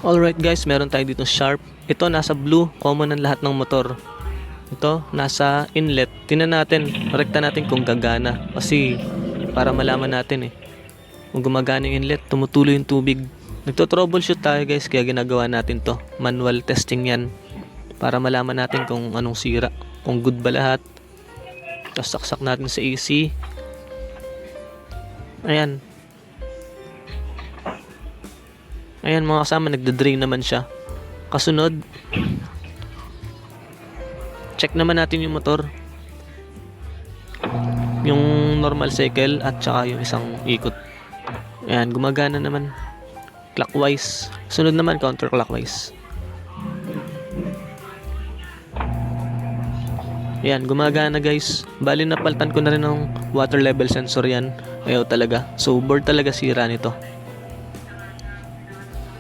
Alright guys, meron tayo dito sharp. Ito nasa blue, common ng lahat ng motor. Ito nasa inlet. Tingnan natin, rekta natin kung gagana. Kasi para malaman natin kung gumagana yung inlet, tumutuloy yung tubig. Nagto-troubleshoot tayo guys, kaya ginagawa natin to. Manual testing yan. Para malaman natin kung anong sira. Kung good ba lahat. Tapos saksak natin sa AC. Ayan. Ayan mga kasama, nagda-drain naman siya. Kasunod, check naman natin yung motor. Yung normal cycle at saka yung isang ikot. Ayan, gumagana naman. Clockwise. Sunod naman, counterclockwise. Ayan, gumagana guys. Bali napaltan ko na rin ng water level sensor yan. Ayaw talaga. So board talaga sira nito.